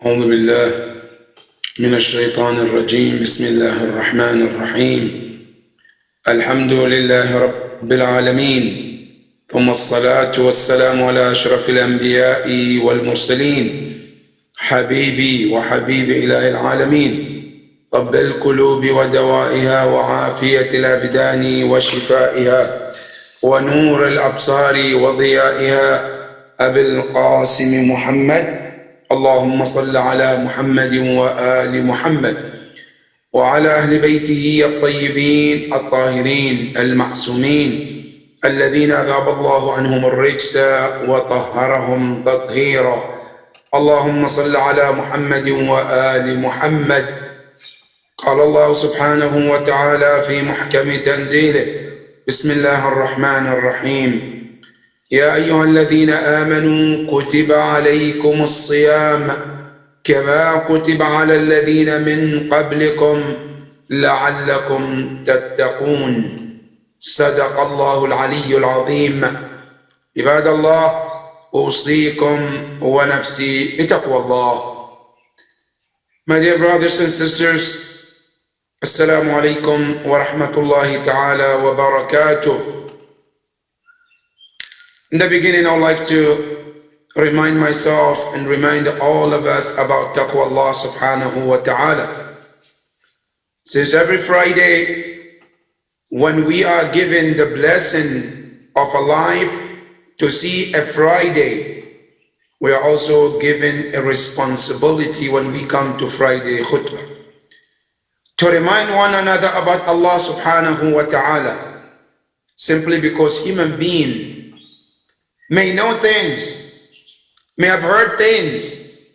أعوذ بالله من الشيطان الرجيم. بسم الله الرحمن الرحيم. الحمد لله رب العالمين، ثم الصلاة والسلام على أشرف الأنبياء والمرسلين، حبيبي وحبيب إله العالمين، طب القلوب ودوائها وعافية الأبدان وشفائها ونور الأبصار وضيائها، أبي القاسم محمد. اللهم صل على محمد وآل محمد وعلى أهل بيته الطيبين الطاهرين المعصومين الذين أذهب الله عنهم الرجس وطهرهم تطهيرا. اللهم صل على محمد وآل محمد. قال الله سبحانه وتعالى في محكم تنزيله: بسم الله الرحمن الرحيم. يا أيها الذين آمنوا كتب عليكم الصيام كما كتب على الذين من قبلكم لعلكم تتقون. صدق الله العلي العظيم. عباد الله، أوصيكم ونفسي بتقوى الله. My dear brothers and sisters, Assalamu alaikum wa rahmatullahi ta'ala wa barakatuh. In the beginning, I would like to remind myself and remind all of us about taqwa Allah subhanahu wa ta'ala. Since every Friday, when we are given the blessing of a life to see a Friday, we are also given a responsibility when we come to Friday khutbah to remind one another about Allah subhanahu wa ta'ala, simply because human beings may know things, may have heard things,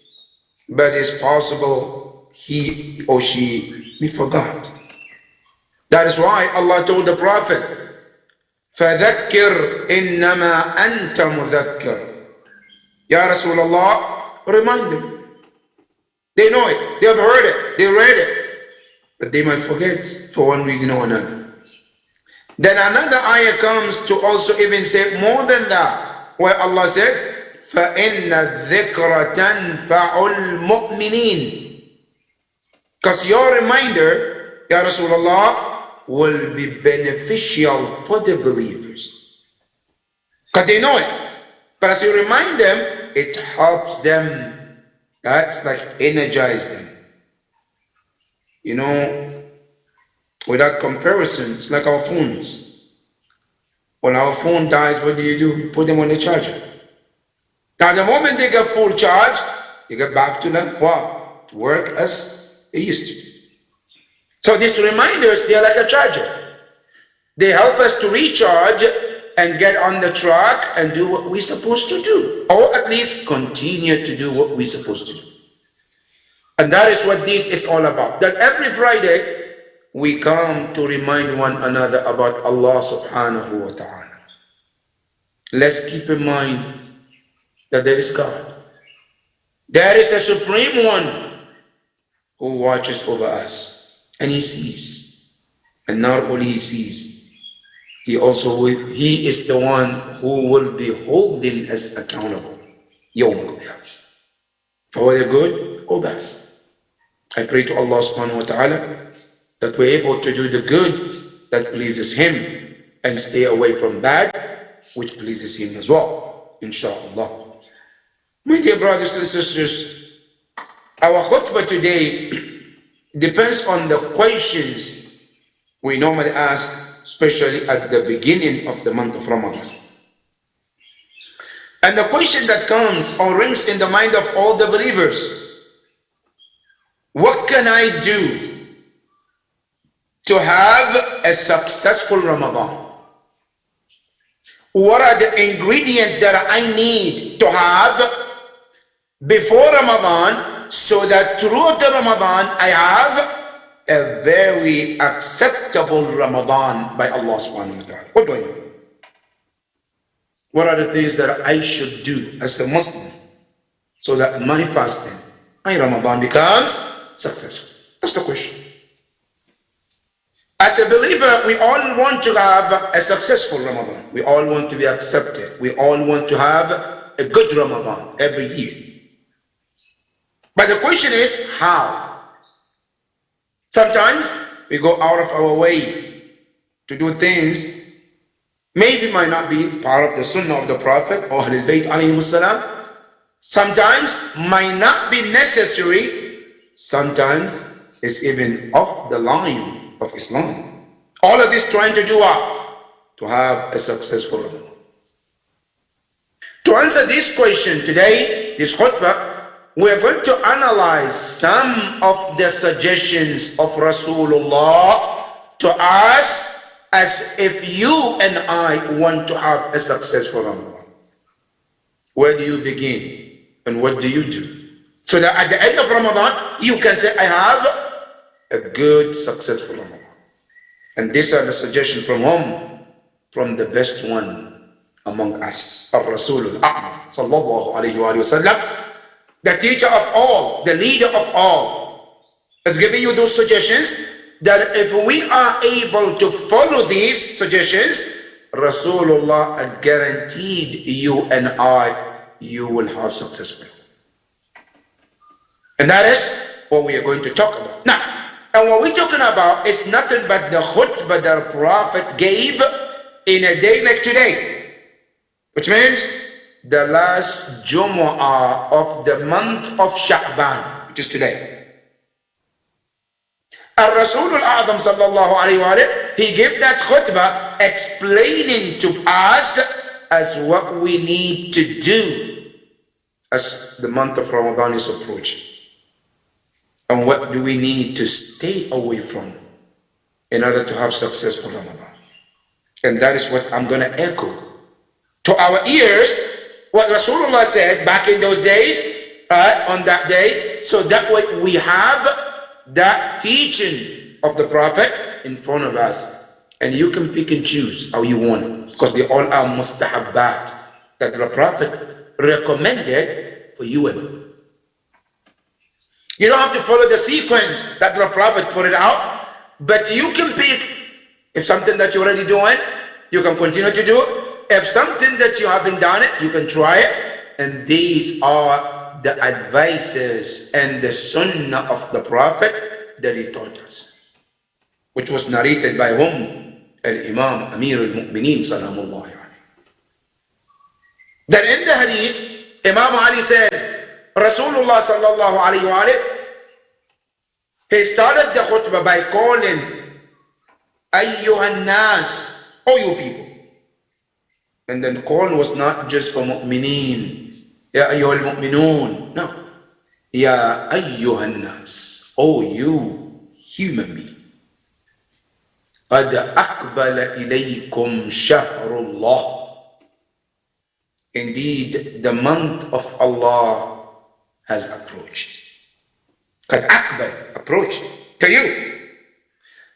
but it's possible he or she may forgot. That is why Allah told the Prophet, فَذَكِّرْ إِنَّمَا أَنْتَ مُذَكِّرْ. Ya Rasulullah, remind them. They know it, they have heard it, they read it, but they might forget for one reason or another. Then another ayah comes to also even say more than that, where Allah says, فَإِنَّ الذِّكْرَ تَنْفَعُ الْمُؤْمِنِينَ. Because your reminder, Ya Rasulullah, will be beneficial for the believers. Because they know it. But as you remind them, it helps them, that like energize them. You know, without comparison, it's like our phones. When our phone dies, what do? Put them on the charger. Now, the moment they get full charge, you get back to them, wow, to work as they used to. So these reminders, they're like a charger. They help us to recharge and get on the track and do what we're supposed to do, or at least continue to do what we're supposed to do. And that is what this is all about. That every Friday, we come to remind one another about Allah subhanahu wa ta'ala. Let's keep in mind that there is God. There is the Supreme One who watches over us, and He sees. And not only He sees, He is the one who will be holding us accountable. Yawm al-Qiyamah. For whether good or bad. I pray to Allah subhanahu wa ta'ala that we're able to do the good that pleases Him and stay away from bad, which pleases Him as well, inshallah. My dear brothers and sisters, our khutbah today depends on the questions we normally ask, especially at the beginning of the month of Ramadan. And the question that comes or rings in the mind of all the believers: what can I do to have a successful Ramadan? What are the ingredients that I need to have before Ramadan so that throughout the Ramadan I have a very acceptable Ramadan by Allah subhanahu wa ta'ala? What do I do? What are the things that I should do as a Muslim so that my fasting, my Ramadan becomes successful? That's the question. As a believer, we all want to have a successful Ramadan. We all want to be accepted. We all want to have a good Ramadan every year. But the question is how? Sometimes we go out of our way to do things maybe might not be part of the sunnah of the Prophet or Ahlul Bayt alayhi salam. Sometimes might not be necessary. Sometimes it's even off the line of Islam. All of this trying to do what? To have a successful Ramadan. To answer this question today, this khutbah, we are going to analyze some of the suggestions of Rasulullah to us as if you and I want to have a successful Ramadan. Where do you begin and what do you do? So that at the end of Ramadan, you can say, I have a good, successful Ramadan. And these are the suggestions from whom? From the best one among us, Ar-Rasul al-A'ma, sallallahu alayhi wa sallam, the teacher of all, the leader of all, is giving you those suggestions that if we are able to follow these suggestions, Rasulullah had guaranteed you and I, you will have success. And that is what we are going to talk about. Now, and what we're talking about is nothing but the khutbah that the Prophet gave in a day like today, which means the last Jumu'ah of the month of Sha'ban, which is today. Al-Rasul al-A'zam sallallahu alayhi wa sallam, he gave that khutbah explaining to us as what we need to do as the month of Ramadan is approaching. And what do we need to stay away from in order to have successful Ramadan? And that is what I'm going to echo to our ears, what Rasulullah said back in those days, on that day, so that way we have that teaching of the Prophet in front of us. And you can pick and choose how you want it, because they all are mustahabbat that the Prophet recommended for you and me. You don't have to follow the sequence that the Prophet put it out, but you can pick. If something that you're already doing, you can continue to do it. If something that you haven't done it, you can try it. And these are the advices and the sunnah of the Prophet that he taught us, which was narrated by whom? Al-Imam Amir al-Mu'mineen Salamullahi alayhi. Then in the hadith, Imam Ali says, Rasulullah sallallahu alayhi wa sallam, he started the khutbah by calling Ayyuhan nas, oh you people. And then call was not just for mu'mineen, Ya ayyuhal mu'minun, no. Ya ayyuhan nas, oh you human being. قد أقبل إليكم شهر الله. Indeed, the month of Allah has approached. قد أقبل, approached to you.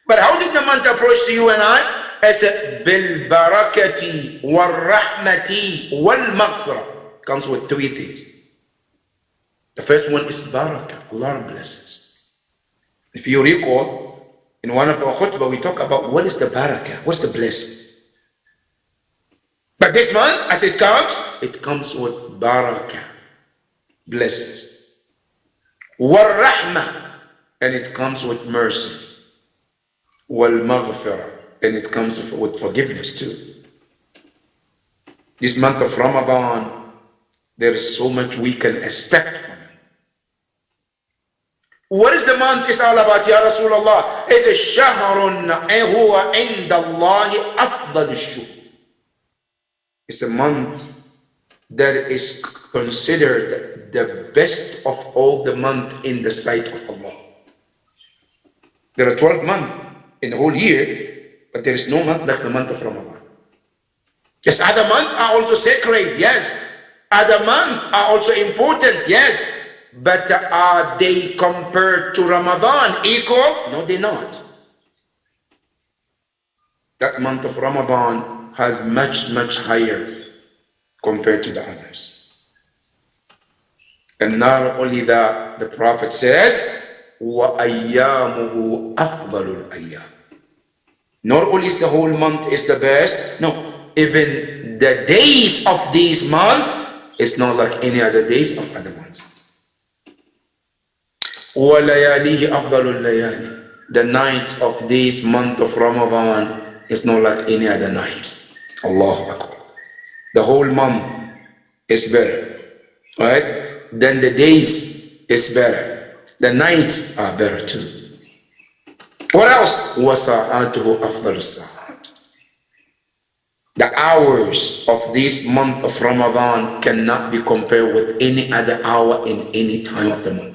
But how did the month approach to you and I? As بالبركة والرحمة والمغفرة. Comes with three things. The first one is barakah, Allah blesses. If you recall, in one of our khutbah we talk about what is the barakah, what's the blessing. But this month, as it comes with barakah, blessings. Wal-rahmah, and it comes with mercy. Wal-maghfirah, and it comes with forgiveness too. This month of Ramadan, there is so much we can expect from it. What is the month is all about, Ya Rasulullah? It's a shahrun huwa inda Allahi afdal ash-shuhr. It's a month that is considered the best of all the months in the sight of Allah. There are 12 months in the whole year, but there is no month like the month of Ramadan. Yes, other months are also sacred, yes. Other months are also important, yes. But are they compared to Ramadan equal? No, they're not. That month of Ramadan has much, much higher compared to the others. And not only that, the Prophet says, وَأَيَّامُهُ أَفْضَلُ الْأَيَّامِ. Not only is the whole month is the best, no, even the days of this month is not like any other days of other months. وَلَيَالِهِ أَفْضَلُ اللَّيَالِ. The night of this month of Ramadan is not like any other night. Allahu Akbar. The whole month is better, right? Then the days is better. The nights are better too. What else? وَسَاعَاتُهُ أَفْضَلُ السَّاعَاتِ. The hours of this month of Ramadan cannot be compared with any other hour in any time of the month.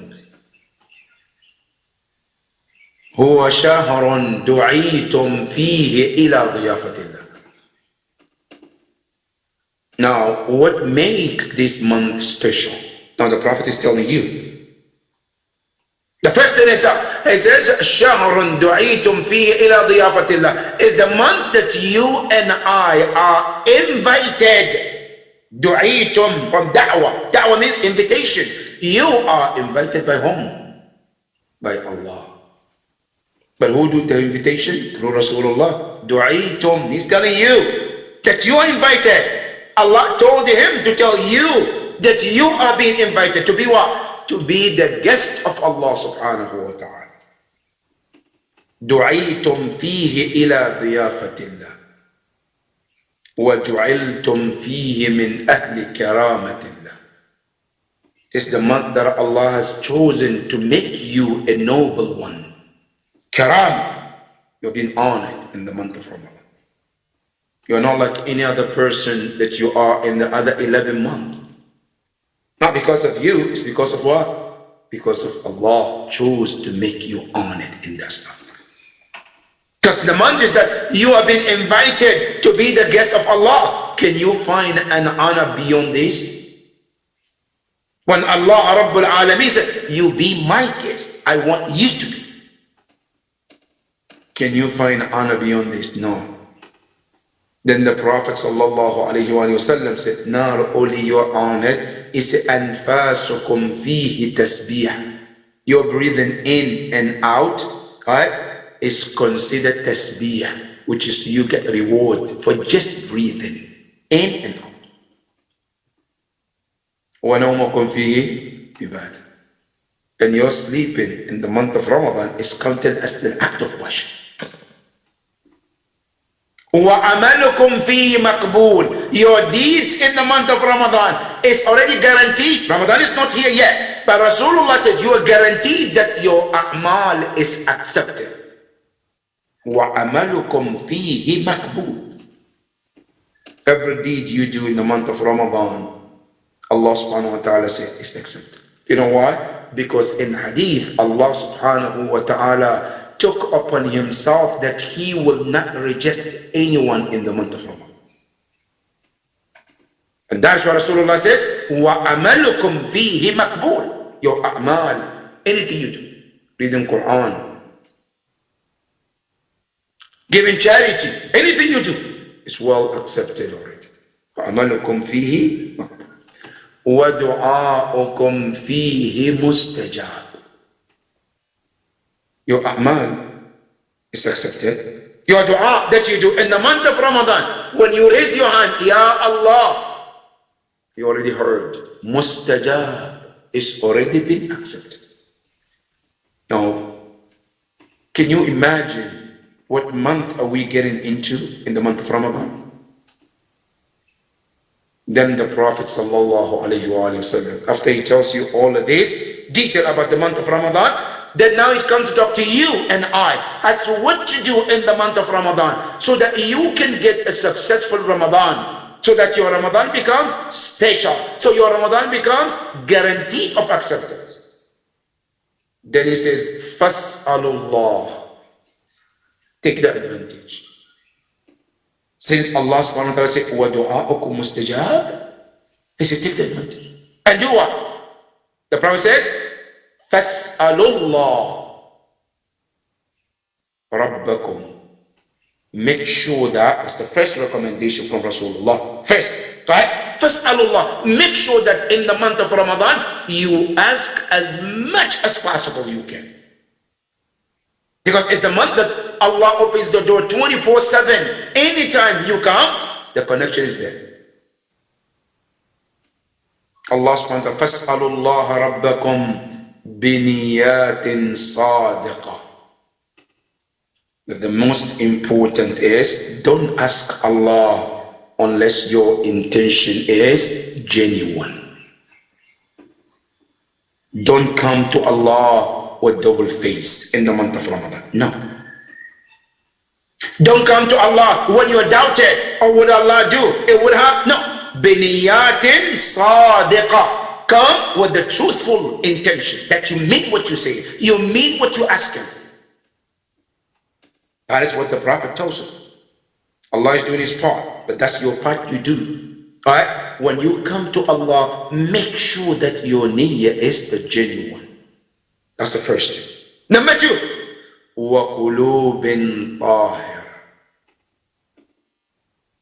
هو شهر دعيتم فيه إلى ضيافة الله. Now, what makes this month special? Now the Prophet is telling you. The first thing is, he says, شهر دعيتم فيه إلى ضيافة الله, is the month that you and I are invited. دعيتم from da'wah. Da'wah means invitation. You are invited by whom? By Allah. But who do the invitation? Through Rasulullah. Du'aytum. He's telling you that you are invited. Allah told him to tell you that you are being invited to be what? To be the guest of Allah subhanahu wa ta'ala. Du'aytum fihi ila diyafatillah. وَجُعِلْتُمْ فِيهِ مِنْ أَهْلِ كَرَامَةِ اللَّهِ. It's the month that Allah has chosen to make you a noble one. Karam, you're being honored in the month of Ramadan. You're not like any other person that you are in the other 11 months. Not because of you, it's because of what? Because of Allah chose to make you honored in that month. Because the month is that you have been invited to be the guest of Allah. Can you find an honor beyond this? When Allah Rabbul Alameen said, you be my guest, I want you to be. Can you find honor beyond this? No. Then the Prophet sallallahu alayhi wa sallam said, not only you are honored, it's anfasukum fihi tasbih. Your breathing in and out, right, is considered tasbih, which is you get reward for just breathing in and out. وَنَوْمَكُمْ فِيهِ عِبَادَةٌ. And your sleeping in the month of Ramadan is counted as an act of worship. وَعَمَلُكُمْ فِيهِ مَقْبُولٌ. Your deeds in the month of Ramadan is already guaranteed. Ramadan is not here yet, but Rasulullah said you are guaranteed that your a'mal is accepted. وَعَمَلُكُمْ فِيهِ مَقْبُولٌ. Every deed you do in the month of Ramadan, Allah subhanahu wa ta'ala said it's accepted. You know why? Because in hadith, Allah subhanahu wa ta'ala took upon himself that he will not reject anyone in the month of Ramadan. And that's what Rasulullah says, وَعَمَلُكُمْ فِيهِ مَقْبُولٌ. Your a'mal, anything you do, reading Quran, giving charity, anything you do, is well accepted already. وَعَمَلُكُمْ فِيهِ مَقْبُولٌ. وَدُعَاءُكُمْ فِيهِ مُسْتَجَابٌ. Your a'mal is accepted. Your dua that you do in the month of Ramadan, when you raise your hand, Ya Allah, you already heard. Mustajab is already been accepted. Now, can you imagine what month are we getting into in the month of Ramadan? Then the Prophet sallallahu alayhi wa sallam, after he tells you all of this detail about the month of Ramadan, then now it comes to talk to you and I as to what to do in the month of Ramadan so that you can get a successful Ramadan, so that your Ramadan becomes special, so your Ramadan becomes guaranteed of acceptance. Then he says, Fas'alullah. Take the advantage. Since Allah subhanahu wa ta'ala said, وَدُعَاءُكُمْ مُسْتَجَابٌ, he said, take the advantage. And do what? The Prophet says, Fas'alullah Rabbakum. Make sure that's the first recommendation from Rasulullah. First, right? Fas'alullah. Make sure that in the month of Ramadan, you ask as much as possible you can. Because it's the month that Allah opens the door 24/7. Anytime you come, the connection is there. Allah subhanahu wa ta'ala, Fas'alullah Rabbakum بِنِيَّاتٍ صَادِقَةٍ. The most important is, don't ask Allah unless your intention is genuine. Don't come to Allah with double face in the month of Ramadan. No. Don't come to Allah when you're doubted. Or would Allah do? It would have. No. بِنِيَّاتٍ صَادِقَةٍ. Come with the truthful intention that you mean what you say. You mean what you ask Him. That is what the Prophet tells us. Allah is doing His part, but that's your part you do. Alright? When you come to Allah, make sure that your niyyah is the genuine. That's the first thing. Number 2, وَقُلُوبٍ طَاهِرٍ.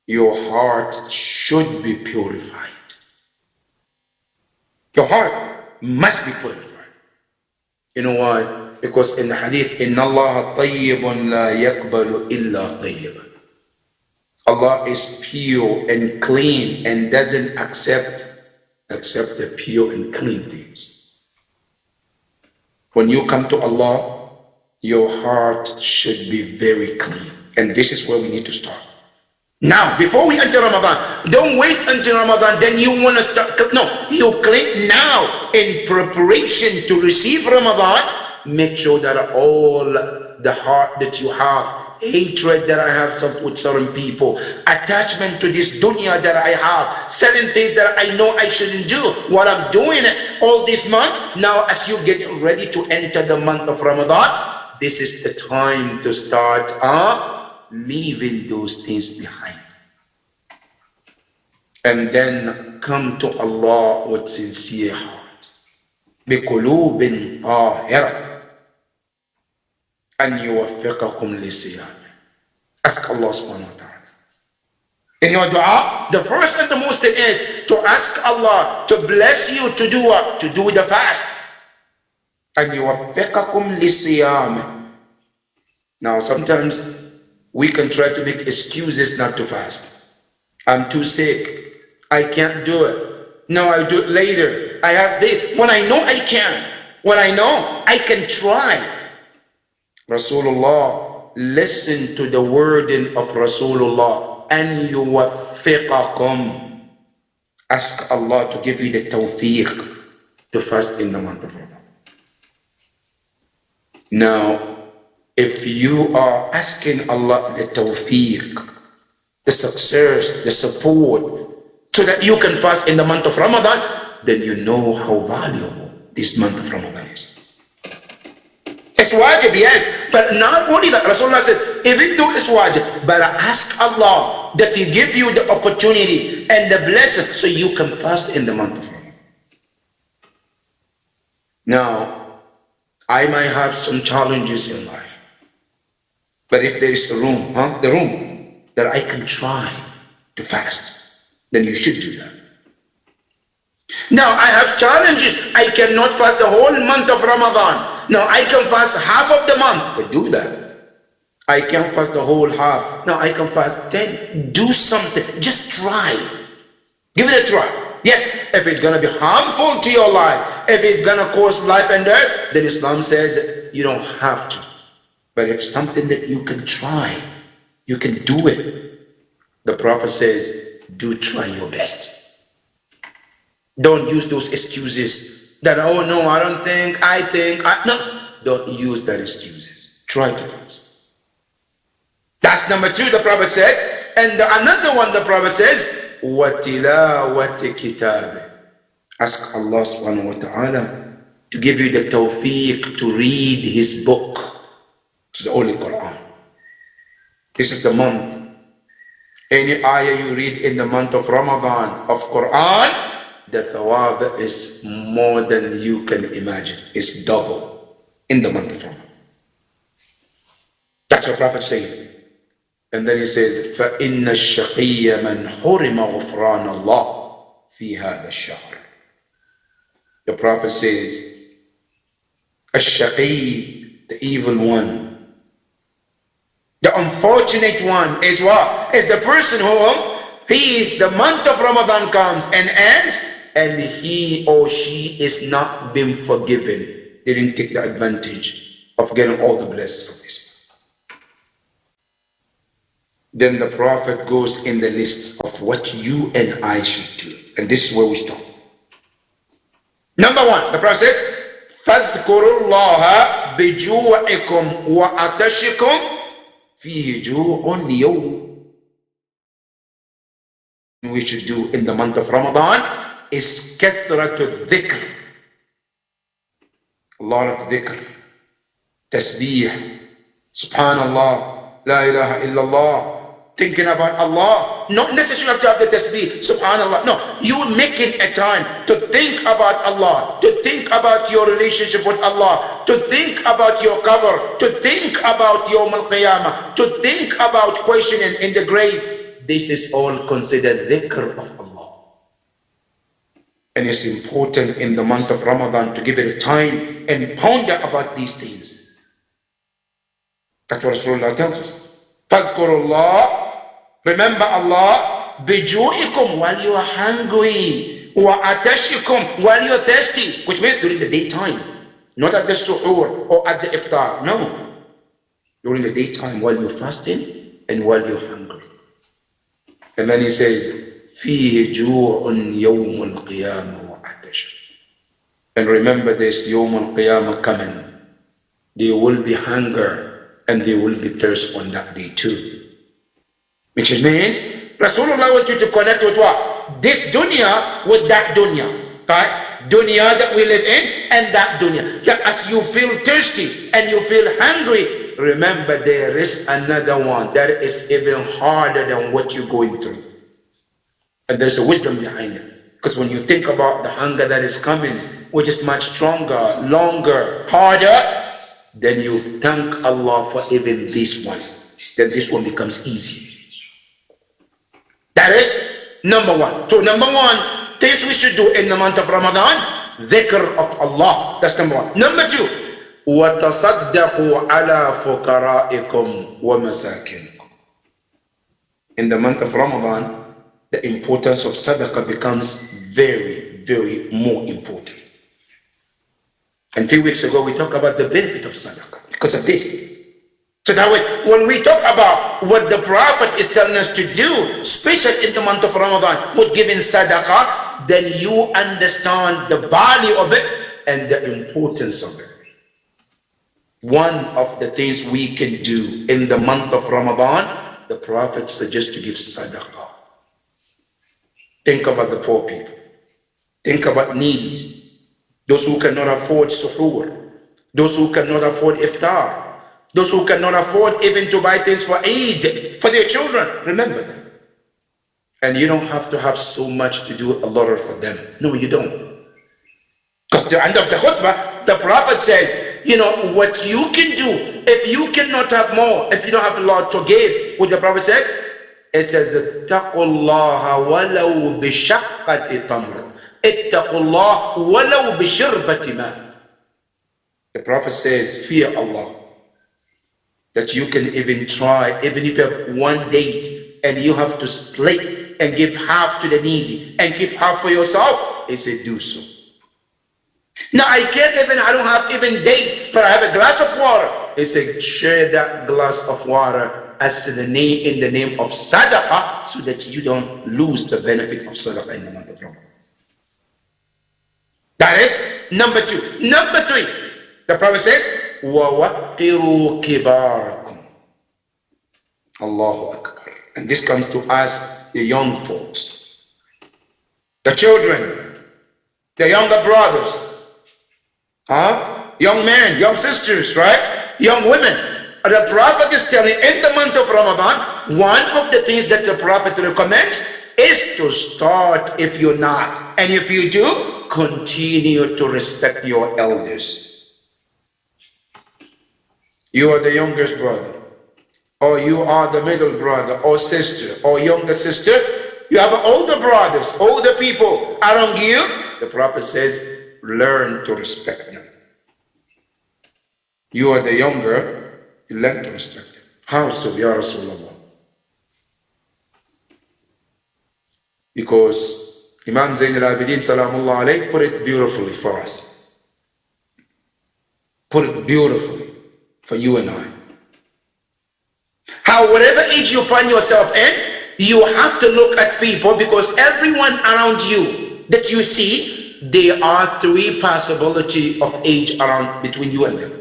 Your heart should be purified. Your heart must be purified. You know why? Because in the hadith, إِنَّ اللَّهَ طَيِّبٌ لَا يَقْبَلُ إِلَّا طَيِّبًا. Allah is pure and clean and doesn't accept the pure and clean things. When you come to Allah, your heart should be very clean. And this is where we need to start. Now, before we enter Ramadan, don't wait until Ramadan, then you want to start. No, you clean now in preparation to receive Ramadan. Make sure that all the heart that you have, hatred that I have with certain people, attachment to this dunya that I have, certain things that I know I shouldn't do, what I'm doing all this month. Now, as you get ready to enter the month of Ramadan, this is the time to start leaving those things behind. And then come to Allah with sincere heart. بِقُلُوبٍ طَاهِرَةٍ أَنْ يُوَفِّقَكُمْ لِصِيَامِهِ. Ask Allah subhanahu wa ta'ala. In your dua, the first and the most thing is to ask Allah to bless you to do what? To do the fast. أَنْ يُوَفِّقَكُمْ لِصِيَامِهِ. Now sometimes we can try to make excuses not to fast. I'm too sick. I can't do it. No, I'll do it later. I have this. When I know I can. When I know I can try. Rasulullah, listen to the wording of Rasulullah. أَن يُوَفِّقَكُمْ. Ask Allah to give you the tawfiq to fast in the month of Ramadan. Now, if you are asking Allah the tawfiq, the success, the support, so that you can fast in the month of Ramadan, then you know how valuable this month of Ramadan is. It's wajib, yes, but not only that. Rasulullah says, even though it's wajib, but ask Allah that He give you the opportunity and the blessing so you can fast in the month of Ramadan. Now, I might have some challenges in life, but if there is a room, the room that I can try to fast, then you should do that. Now, I have challenges. I cannot fast the whole month of Ramadan. Now, I can fast half of the month. But do that. I can't fast the whole half. Now, I can fast 10. Do something. Just try. Give it a try. Yes, if it's going to be harmful to your life, if it's going to cause life and death, then Islam says you don't have to. But if something that you can try, you can do it. The Prophet says, do try your best. Don't use those excuses that, oh no, I don't think, no. Don't use that excuses. Try to fast. That's number 2, the Prophet says. And another one, the Prophet says, وَتِلَاوَةِ كِتَابِ. Ask Allah subhanahu wa ta'ala to give you the tawfiq to read His book. It's the Holy Quran. This is the month. Any ayah you read in the month of Ramadan of Quran, the thawab is more than you can imagine. It's double in the month of Ramadan. That's what Prophet said. And then he says, فَإِنَّ الشَّقِيَّ مَنْ حُرِمَ غُفْرَانَ اللَّهِ فِي هَذَا الشَّهْرِ. The Prophet says, الشَّقِيّ, the evil one, the unfortunate one is what? Is the person who the month of Ramadan comes and ends, and he or she is not been forgiven didn't take the advantage of getting all the blessings of this. Then the Prophet goes in the list of what you and I should do. And this is where we stop. Number one, the Prophet says, فَاذْكُرُوا اللَّهَ بِجُوعِكُمْ وَعَطَشِكُمْ فِيهِ جُوعٌ يَوْمٌ. We should do in the month of Ramadan is كثرة الذكر. A lot of dhikr, tasbih, subhanallah, la ilaha illallah, thinking about Allah. Not necessarily have to have the tasbih, subhanallah. No, you making a time to think about Allah, to think about your relationship with Allah, to think about your qabr, to think about Yawm al-Qiyamah, to think about questioning in the grave. This is all considered dhikr of Allah. And it's important in the month of Ramadan to give it a time and ponder about these things. That's what Rasulullah tells us. Fadhkurullah, remember Allah, biju'ikum, while you are hungry, wa atashikum, while you are thirsty, which means during the daytime, not at the suhoor or at the iftar, no. During the daytime while you're fasting and while you're hungry. And then he says, فيه جوع يوم القيامة وعطش. And remember this, يوم القيامة coming. There will be hunger and there will be thirst on that day too. Which means Rasulullah wants you to connect with what? This dunya with that dunya. Right? Dunya that we live in and that dunya. That as you feel thirsty and you feel hungry, remember there is another one that is even harder than what you're going through. And there's a wisdom behind it. Because when you think about the hunger that is coming, which is much stronger, longer, harder, then you thank Allah for even this one. Then this one becomes easy. That is number one. So number one, things we should do in the month of Ramadan, dhikr of Allah. That's number one. Number two, وَتَصَدَّقُوا عَلَى فُقَرَائِكُمْ وَمَسَاكِنِكُمْ. In the month of Ramadan, the importance of sadaqah becomes very, very more important. And a few weeks ago, we talked about the benefit of sadaqah because of this. So that way, when we talk about what the Prophet is telling us to do, especially in the month of Ramadan, with giving sadaqah, then you understand the value of it and the importance of it. One of the things we can do in the month of Ramadan, the Prophet suggests to give sadaqah. Think about the poor people. Think about needies. Those who cannot afford suhoor. Those who cannot afford iftar. Those who cannot afford even to buy things for Eid, for their children. Remember them. And you don't have to have so much to do a lot for them. No, you don't. Because at the end of the khutbah, the Prophet says, you know, what you can do, if you cannot have more, if you don't have a lot to give, what the Prophet says, it says, اتقوا الله ولو بشقة تمر. اتقوا الله ولو بشربة ماء. The Prophet says, fear Allah. That you can even try, even if you have one date and you have to split and give half to the needy and keep half for yourself, he said, do so. Now I don't have even date, but I have a glass of water. He said, share that glass of water as in the name of sadaqah, so that you don't lose the benefit of sadaqah in the month of Ramadan. That is number two. Number three, the Prophet says, وَوَقِّرُوا كِبَارَكُمْ. Allahu Akbar. And this comes to us, the young folks, the children, the younger brothers, young men, young sisters, right? Young women. The Prophet is telling in the month of Ramadan, one of the things that the Prophet recommends is to start if you're not. And if you do, continue to respect your elders. You are the youngest brother, or you are the middle brother or sister or younger sister. You have older brothers, older people around you. The Prophet says, learn to respect them. You are the younger, you learn to respect them. How so, Ya Rasulullah? Because Imam Zain al-Abidin Salamullah alayhi put it beautifully for us. put it beautifully for you and I. How, whatever age you find yourself in, you have to look at people, because everyone around you that you see, there are three possibilities of age around between you and them.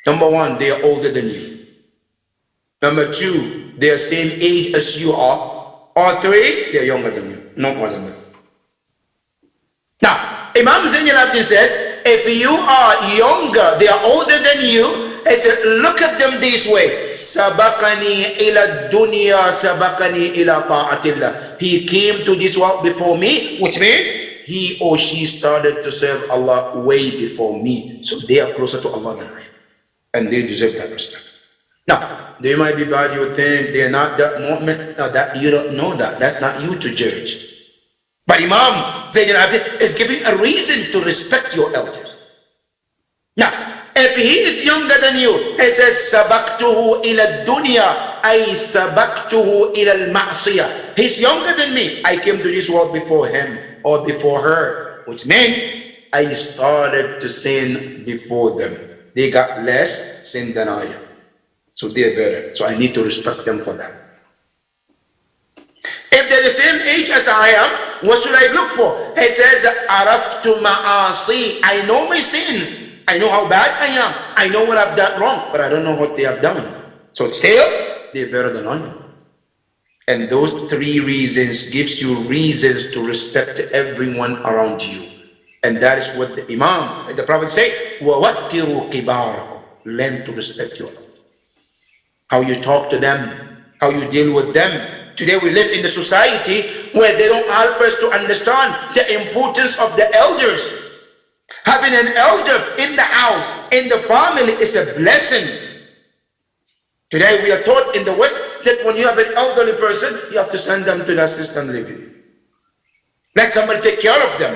Number one, they are older than you. Number two, they are same age as you are. Or three, they are younger than you, not more than that. Now, Imam Zain al-Abidin said, if you are younger, they are older than you, he said, look at them this way. Sabakani ila dunya, sabakani ila ta'atillah. He came to this world before me, which means he or she started to serve Allah way before me. So they are closer to Allah than I am. And they deserve that respect. Now, they might be bad, you think they're not that moment. No, that you don't know that. That's not you to judge. But Imam Zayn al-Abidin is giving a reason to respect your elders. Now, if he is younger than you, he says, Sabaktuhu ila dunya, ay sabaktuhu ila al-ma'siyah. He's younger than me. I came to this world before him or before her, which means I started to sin before them. They got less sin than I am. So they're better. So I need to respect them for that. If they're the same age as I am, what should I look for? He says, Araftu ma'asi. I know my sins. I know how bad I am. I know what I've done wrong, but I don't know what they have done. So still, they're better than I am. And those three reasons gives you reasons to respect everyone around you. And that is what the Imam, the Prophet say, وَوَكِّرُوا كِبَارَكُمْ. Learn to respect your elders. How you talk to them, how you deal with them. Today we live in a society where they don't help us to understand the importance of the elders. Having an elder in the house, in the family, is a blessing. Today we are taught in the West that when you have an elderly person, you have to send them to the assistant living. Let somebody take care of them.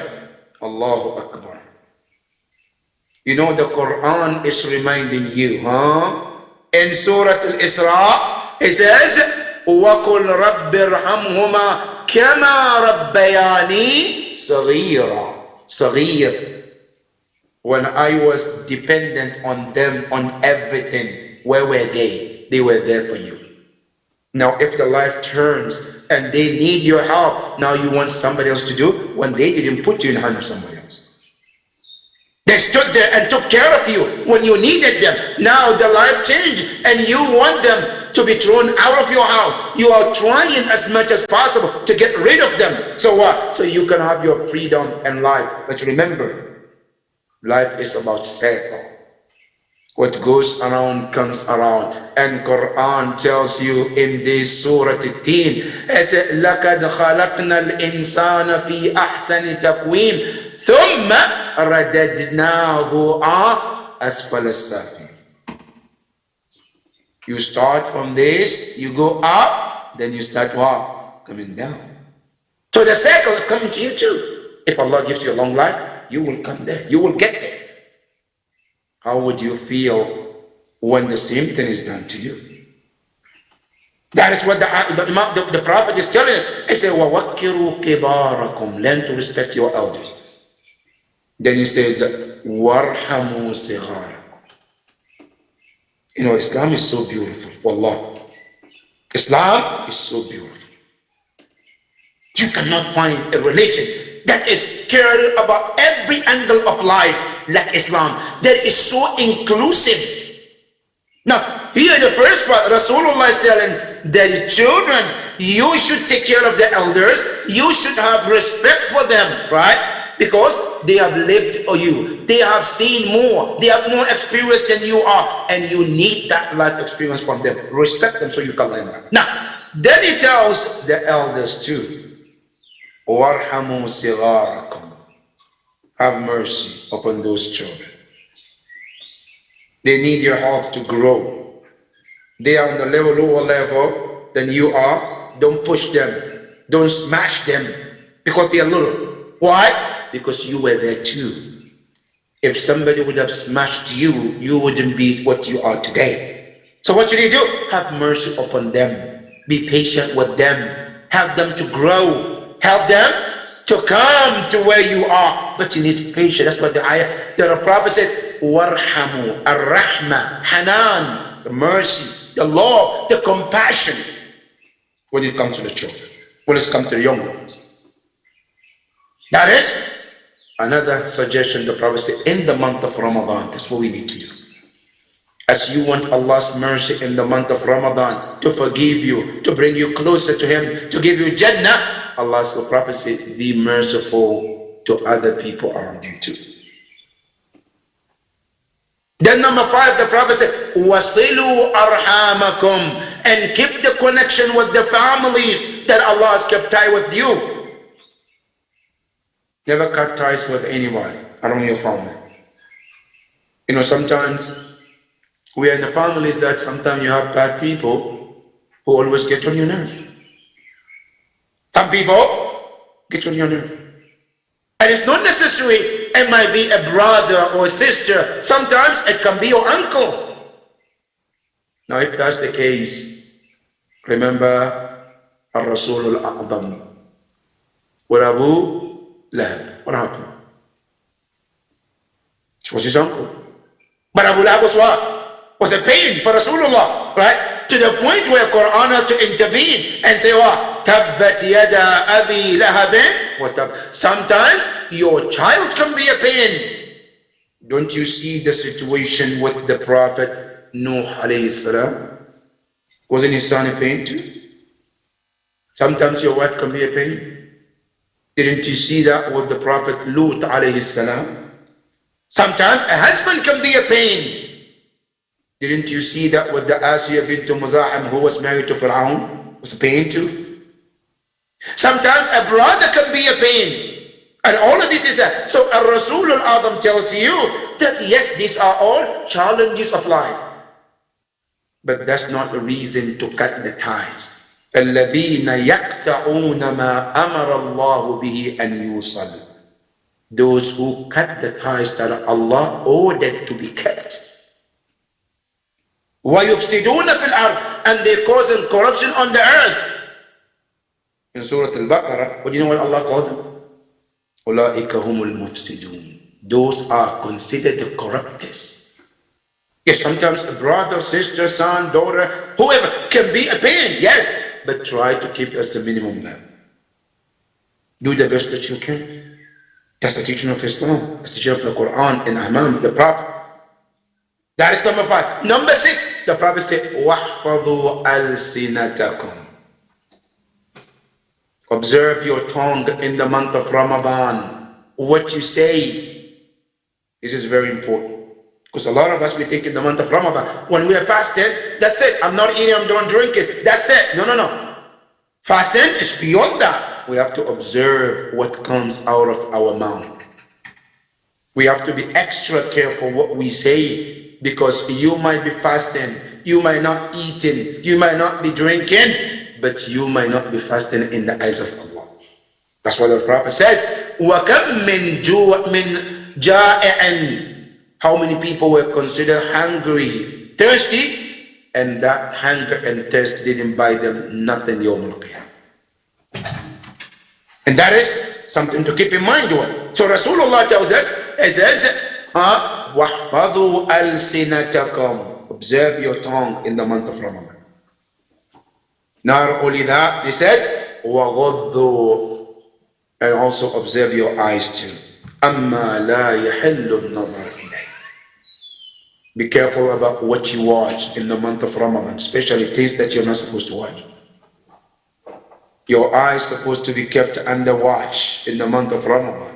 Allahu Akbar. You know, the Quran is reminding you, in Surah Al-Isra, it says, وَقُلْ رَبِّ ارْحَمْهُمَا كَمَا رَبَّيَانِي صَغِيرًا. Saghir. When I was dependent on them on everything, where were they? They were there for you. Now, if the life turns and they need your help, now you want somebody else to do when they didn't put you in the hand of somebody else. They stood there and took care of you when you needed them. Now the life changed and you want them to be thrown out of your house. You are trying as much as possible to get rid of them. So what? So you can have your freedom and life. But remember, life is about cycle. What goes around comes around. And Quran tells you in this Surah At-Tin, لَقَدْ خَلَقْنَا الْإِنسَانَ فِي أَحْسَنِ تَقْوِيمٍ ثُمَّ رَدَدْنَاهُ أَسْفَلَ السَّافِلِينَ. You start from this, you go up, then you start what? Coming down. So the cycle is coming to you too. If Allah gives you a long life, you will come there. You will get there. How would you feel when the same thing is done to you? That is what the Prophet is telling us. He said, وَوَكِّرُوا كِبَارَكُمْ. Learn to respect your elders. Then he says, وَارْحَمُوا صِغَارَكُمْ. You know, Islam is so beautiful. Wallah. Islam is so beautiful. You cannot find a religion that is caring about every angle of life like Islam, that is so inclusive. Now, here the first part, Rasulullah is telling the children, you should take care of the elders, you should have respect for them, right? Because they have lived for you, they have seen more, they have more experience than you are, and you need that life experience from them. Respect them so you can learn that. Now, then he tells the elders too, وَارْحَمُوا صِغَارَكُمْ. Have mercy upon those children. They need your help to grow. They are on a lower level than you are. Don't push them. Don't smash them because they are little. Why? Because you were there too. If somebody would have smashed you, you wouldn't be what you are today. So what should you do? Have mercy upon them. Be patient with them. Help them to grow. Help them to come to where you are, but you need patience. That's what the ayah, the Prophet says, warhamu, ar-rahma, hanan, the mercy, the love, the compassion when it comes to the children, when it comes to the young ones. That is another suggestion the Prophet said in the month of Ramadan. That's what we need to do. As you want Allah's mercy in the month of Ramadan to forgive you, to bring you closer to Him, to give you Jannah, Allah's Prophet said, be merciful to other people around you too. Then number 5, the Prophet said, wasilu arhamakum, and keep the connection with the families that Allah has kept tie with you. Never cut ties with anybody around your family. You know, sometimes we are in the families that sometimes you have bad people who always get on your nerves. Some people get on your nerves. And it's not necessary it might be a brother or a sister. Sometimes it can be your uncle. Now if that's the case, remember Ar-Rasul Al-A'zam with Abu Lahab. What happened? It was his uncle. But Abu Lahab was what? Was a pain for Rasulullah, right? To the point where Quran has to intervene and say what? Tabbat yada abi lahabin wa tab. Sometimes your child can be a pain. Don't you see the situation with the Prophet Nuh alayhi salam? Wasn't his son a pain too? Sometimes your wife can be a pain. Didn't you see that with the Prophet Lut alayhi salam? Sometimes a husband can be a pain. Didn't you see that with the Asiyah bint Muzahim who was married to Fir'aun? Was a pain too? Sometimes a brother can be a pain. And all of this is so Ar-Rasul Al-Azam tells you that yes, these are all challenges of life. But that's not a reason to cut the ties. الَّذِينَ يَقْتَعُونَ مَا أَمَرَ اللَّهُ بِهِ أَنْ يُوصَلُ. Those who cut the ties that Allah ordered to be kept. وَيُفْسِدُونَ فِي الْأَرْضِ, and they causing corruption on the earth. In Surah Al-Baqarah, what do you know what Allah called them? أُولَٰئِكَ هُمُ الْمُفْسِدُونَ. Those are considered the corruptors. Yes, sometimes a brother, sister, son, daughter, whoever can be a pain, yes, but try to keep us the minimum level. Do the best that you can. That's the teaching of Islam. That's the teaching of the Quran and Imam, the Prophet. That is number 5. Number 6, the Prophet said, وَاحْفَظُوا أَلْسِنَتَكُمْ. Observe your tongue in the month of Ramadan. What you say. This is very important. Because a lot of us, we think in the month of Ramadan, when we are fasting, that's it. I'm not eating, I'm not drinking. That's it. No, no, no. Fasting is beyond that. We have to observe what comes out of our mouth. We have to be extra careful what we say. Because you might be fasting, you might not eating, you might not be drinking, but you might not be fasting in the eyes of Allah. That's what the Prophet says. وَكَمْ مِنْ جَائِعٍ. How many people were considered hungry, thirsty, and that hunger and thirst didn't buy them nothing yawm al-qiyamah. And that is something to keep in mind. So Rasulullah tells us, he says, وَاحْفَظُوا أَلْسِنَتَكُمْ. Observe your tongue in the month of Ramadan. Not only that, he says, وَغَضُّوا, and also observe your eyes too. أَمَّا لَا يَحِلُّ النَّظَرِ إِلَيْهِ. Be careful about what you watch in the month of Ramadan, especially things that you're not supposed to watch. Your eyes supposed to be kept under watch in the month of Ramadan.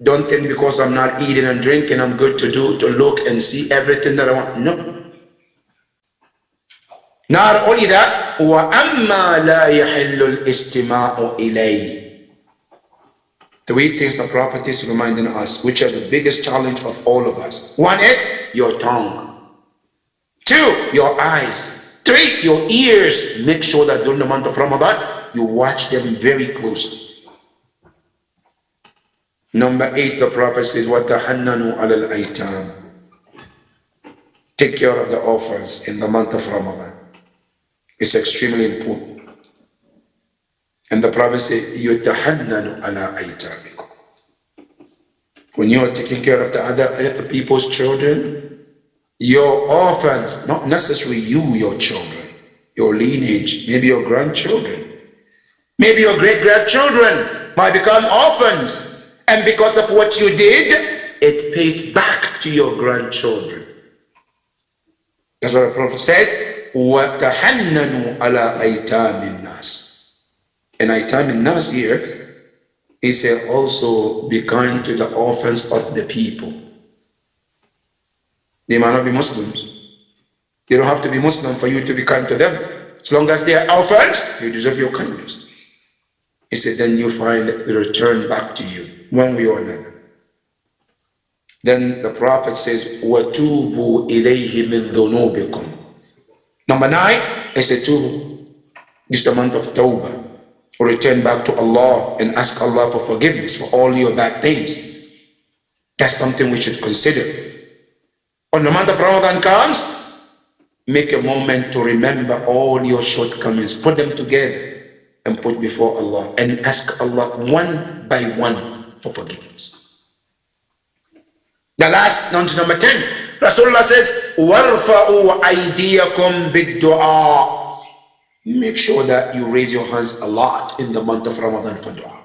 Don't think because I'm not eating and drinking, I'm good to look and see everything that I want. No. Not only that, وَأَمَّا لَا يَحِلُّ الْإِسْتِمَاعُ إِلَيْهِ. 3 things the Prophet is reminding us, which are the biggest challenge of all of us. 1 is your tongue. 2, your eyes. 3, your ears. Make sure that during the month of Ramadan, you watch them very closely. Number 8, the Prophet says, وَتَحَنَّنُوا عَلَى الْأَيْتَامِ. Take care of the orphans in the month of Ramadan. It's extremely important. And the Prophet said, يُتَحَنَّنُ عَلَىٰ أَيْتَامِكُمْ. When you are taking care of the other people's children, your orphans, not necessarily you, your children, your lineage, maybe your grandchildren, maybe your great-grandchildren might become orphans. And because of what you did, it pays back to your grandchildren. That's what the Prophet says, وَتَحَنَّنُوا عَلَىٰ أَيْتَامِ النَّاسِ. And أَيْتَامِ النَّاسِ here, he said also be kind to the orphans of the people. They might not be Muslims. You don't have to be Muslim for you to be kind to them. As long as they are orphans, you deserve your kindness. He said, then you find the return back to you, one way or another. Then the Prophet says, وَتُوبُوا إِلَيْهِ مِنْ ذُنُوبِكُمْ. Number 9 is a tubu. This is the month of Tawbah. Return back to Allah and ask Allah for forgiveness for all your bad things. That's something we should consider. When the month of Ramadan comes, make a moment to remember all your shortcomings, put them together and put before Allah and ask Allah one by one for forgiveness. The last, number 10, Rasulullah says, وَارْفَعُوا أَيْدِيَكُمْ بِالدُّعَاءِ. Make sure that you raise your hands a lot in the month of Ramadan for dua.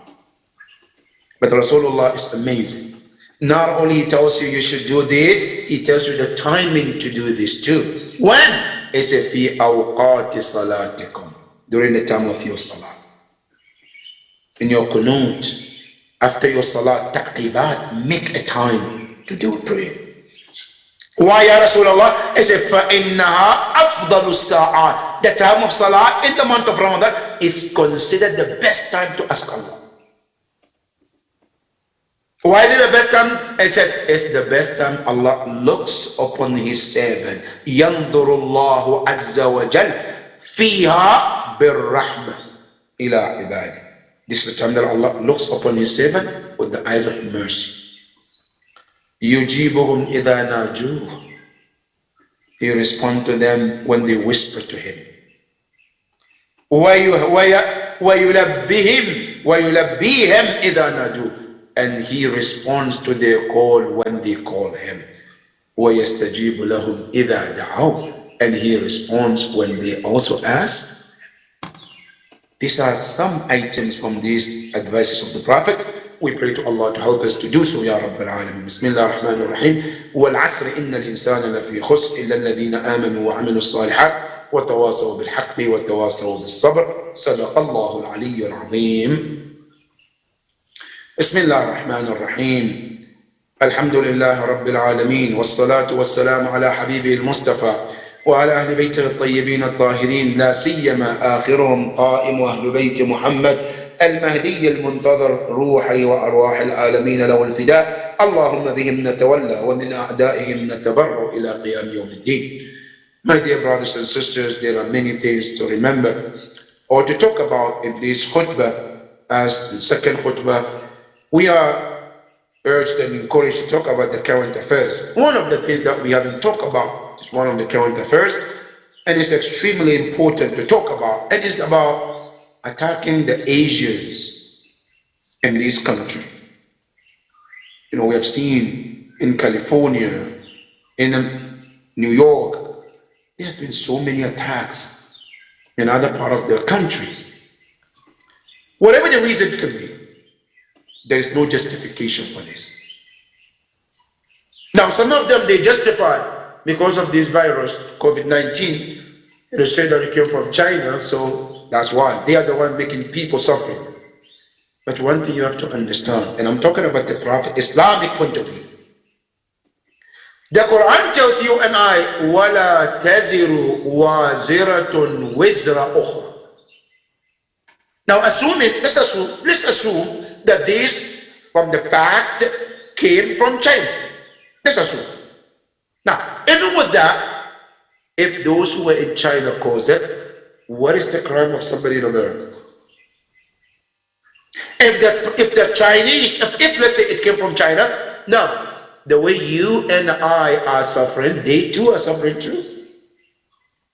But Rasulullah is amazing. Not only he tells you you should do this, he tells you the timing to do this too. When? He says, فِي أَوْقَاتِ صَلَاتِكُمْ. During the time of your salah. In your qunut, after your salah, taqibat, make a time to do prayer. Why, Ya Rasulullah? He said, فَإِنَّهَا أَفْضَلُ السَّاعَاتِ. The time of salah in the month of Ramadan is considered the best time to ask Allah. Why is it the best time? He said, it's the best time Allah looks upon his servant. يَنْظُرُ اللَّهُ عَزَّ وَجَلَّ فِيهَا بِالرَّحْمَةِ إِلَىٰ عِبَادِهِ. This is the time that Allah looks upon his servant with the eyes of mercy. يُجِيبُهُمْ إِذَا نَاجُوهُ. He responds to them when they whisper to him. وَيُلَبِّهِمْ إِذَا نَادُوا. And he responds to their call when they call him. وَيَسْتَجِيبُ لَهُمْ إِذَا دَعَوْا. And he responds when they also ask. These are some items from these advices of the Prophet. We pray to Allah to help us to do so, Ya Rabbil Alameen. Bismillah ar-Rahman ar-Rahim. وَالْعَصْرِ إِنَّ الْإِنسَانَ لَفِي خُسْرٍ إِلَّا الَّذِينَ آمَنُوا وَعَمِلُوا الصَّالِحَاتِ وَتَوَاصَوْا بِالْحَقِّ وَتَوَاصَوْا بِالصَّبْرِ. صدق الله العلي العظيم. بسم الله الرحمن الرحيم. الحمد لله رب العالمين والصلاة والسلام على حبيبه المصطفى وعلى أهل بيته الطيبين الطاهرين لا سيما آخرهم قائم أهل بيت محمد المهدي المنتظر روحي وأرواح العالمين له الفداء. اللهم بهم نتولى ومن أعدائهم نتبرأ إلى قيام يوم الدين. My dear brothers and sisters, there are many things to remember or to talk about in this khutbah. As the second khutbah, we are urged and encouraged to talk about the current affairs. One of the things that we haven't talked about is one of the current affairs, and it's extremely important to talk about. It is about attacking the Asians in this country. You know, we have seen in California, in New York, there's been so many attacks in other part of the country. Whatever the reason could be, there is no justification for this. Now, some of them, they justify because of this virus, COVID-19. They say that it came from China, so that's why. They are the one making people suffering. But one thing you have to understand, and I'm talking about the Prophet, Islamic point of view. The Quran tells you and I, وَلَا تَزِرُ وَازِرَةٌ وِزْرَ أُخْرَى. Now, let's assume that this, from the fact, came from China. Let's assume. Now, even with that, if those who were in China cause it, what is the crime of somebody in America? If the Chinese, if let's say it came from China, now, the way you and I are suffering, they too are suffering too.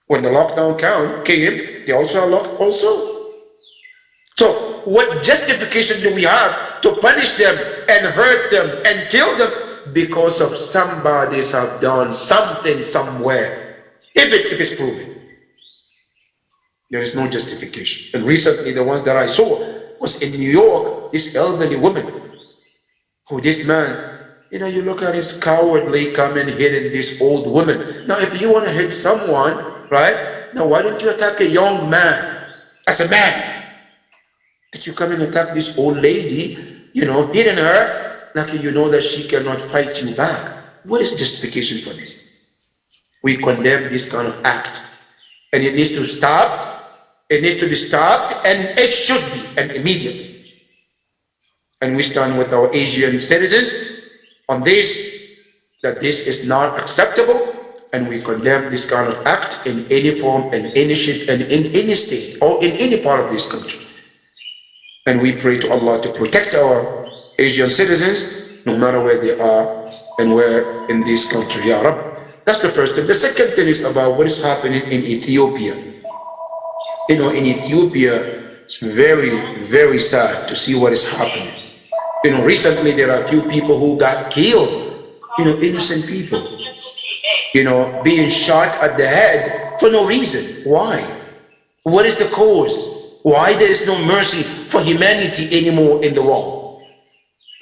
When the lockdown came, they also are locked also. So what justification do we have to punish them and hurt them and kill them? Because of somebody's have done something somewhere. If it's proven, there is no justification. And recently, the ones that I saw was in New York, this elderly woman, who this man, you look at his cowardly coming hitting this old woman. Now, if you want to hit someone, right? Now, why don't you attack a young man as a man? That you come and attack this old lady, hitting her, like you know that she cannot fight you back. What is the justification for this? We condemn this kind of act. And it needs to stop. It needs to be stopped, and it should be, and immediately. And we stand with our Asian citizens on this, that this is not acceptable, and we condemn this kind of act in any form, and any shape, and in any state, or in any part of this country. And we pray to Allah to protect our Asian citizens, no matter where they are and where in this country, Ya Rab. That's the first thing. The second thing is about what is happening in Ethiopia. In Ethiopia, it's very, very sad to see what is happening. Recently there are a few people who got killed, innocent people, being shot at the head for no reason. Why? What is the cause? Why there is no mercy for humanity anymore in the world?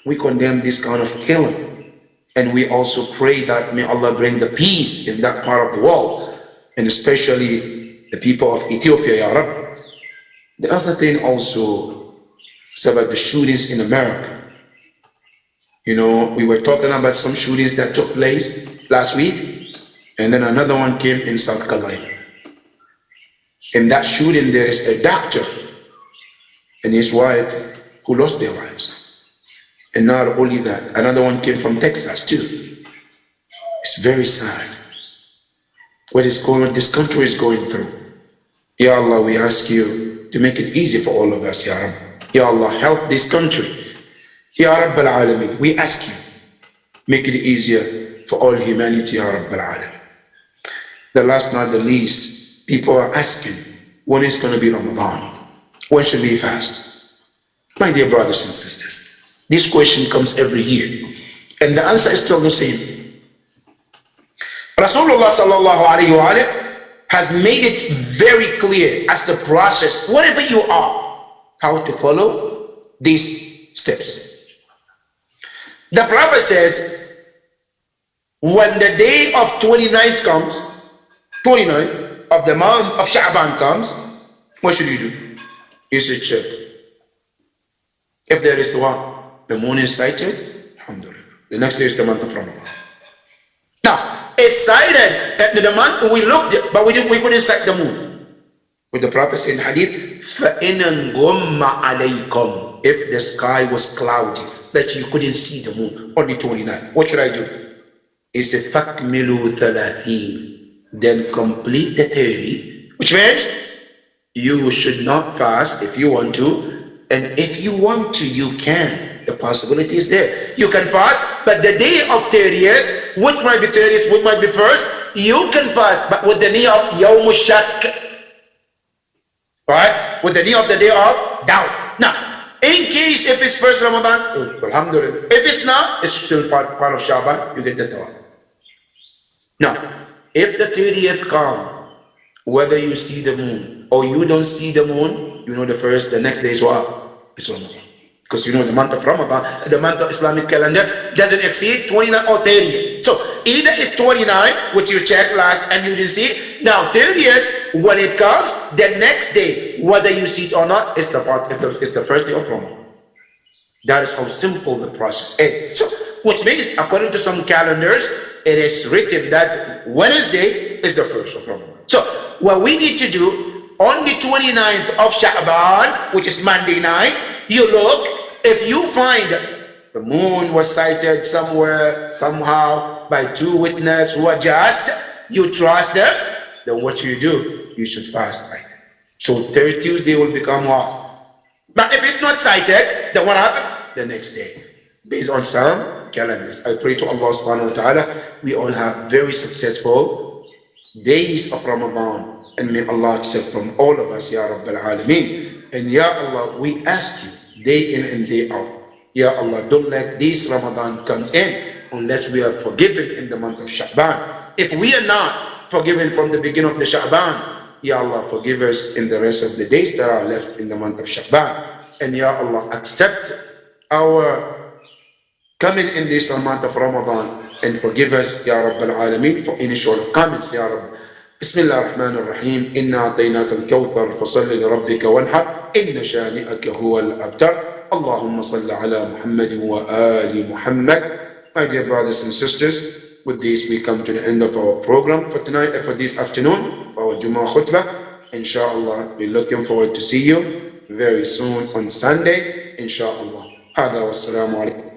We condemn this kind of killing. And we also pray that may Allah bring the peace in that part of the world, and especially the people of Ethiopia, Ya Rab. The other thing also is about the shootings in America. We were talking about some shootings that took place last week, and then another one came in South Carolina. In that shooting, there is a doctor and his wife who lost their lives. And not only that, another one came from Texas too. It's very sad what is going on, this country is going through. Ya Allah, we ask you to make it easy for all of us, Ya Rab. Ya Allah, help this country. Ya Rabb al-Alamin, we ask you, make it easier for all humanity, Ya Rabb al-Alamin. The last, not the least, people are asking, when is going to be Ramadan? When should we fast? My dear brothers and sisters, this question comes every year, and the answer is still the same. Rasulullah sallallahu alayhi wa has made it very clear as the process, whatever you are, how to follow these steps. The Prophet says, when the day of 29th comes, 29th of the month of Sha'ban comes, what should you do? You should check. If there is one, the moon is sighted, alhamdulillah. The next day is the month of Ramadan. Now, it's sighted in the month, we looked, but we couldn't sight the moon. With the Prophet said in Hadith, فَإِنَ غُمَّ عَلَيْكُمْ, if the sky was cloudy, that you couldn't see the moon, only 29, what should I do? He said, فَأْكْمِلُوا ثَلَاثِينَ, then complete the 30, which means you should not fast if you want to, and if you want to, you can. The possibility is there. You can fast, but the day of 30th, which might be 30th, which might be first, you can fast, but with the niyyah of Yawm al-Shak. Right? With the niyyah of the day of doubt. Now, in case if it's first Ramadan, alhamdulillah. If it's not, it's still part of Sha'ban, you get the thawab. Now, if the 30th come, whether you see the moon or you don't see the moon, the next day is what? It's Ramadan. Because the month of Ramadan, the month of Islamic calendar doesn't exceed 29 or 30. So either it's 29, which you checked last and you didn't see it. Now 30th, when it comes, the next day, whether you see it or not, it's the first day of Ramadan. That is how simple the process is. So, which means, according to some calendars, it is written that Wednesday is the first of Ramadan. So what we need to do, on the 29th of Sha'ban, which is Monday night, you look. If you find the moon was sighted somewhere, somehow, by two witnesses who are just, you trust them, then what you do? You should fast like that. So third Tuesday will become what? But if it's not sighted, then what happened? The next day. Based on some calendars. I pray to Allah subhanahu wa ta'ala, we all have very successful days of Ramadan. And may Allah accept from all of us, Ya Rabbal Alameen. And Ya Allah, we ask you day in and day out, Ya Allah, don't let this Ramadan comes in unless we are forgiven in the month of Sha'ban. If we are not forgiven from the beginning of the Sha'ban, Ya Allah, forgive us in the rest of the days that are left in the month of Sha'ban. And Ya Allah, accept our coming in this month of Ramadan and forgive us, Ya Rabbal Alameen, for any shortcomings, Ya Rabb. بسم الله الرحمن الرحيم إنا أعطيناك الكوثر فصل لربك وانحر إن شانئك هو الأبتر اللهم صل على محمد وآل محمد. My dear brothers and sisters, with this we come to the end of our program for tonight, for this afternoon, for our Jummah khutbah. Inshallah, we're looking forward to see you very soon on Sunday, inshallah. هذا والسلام عليكم.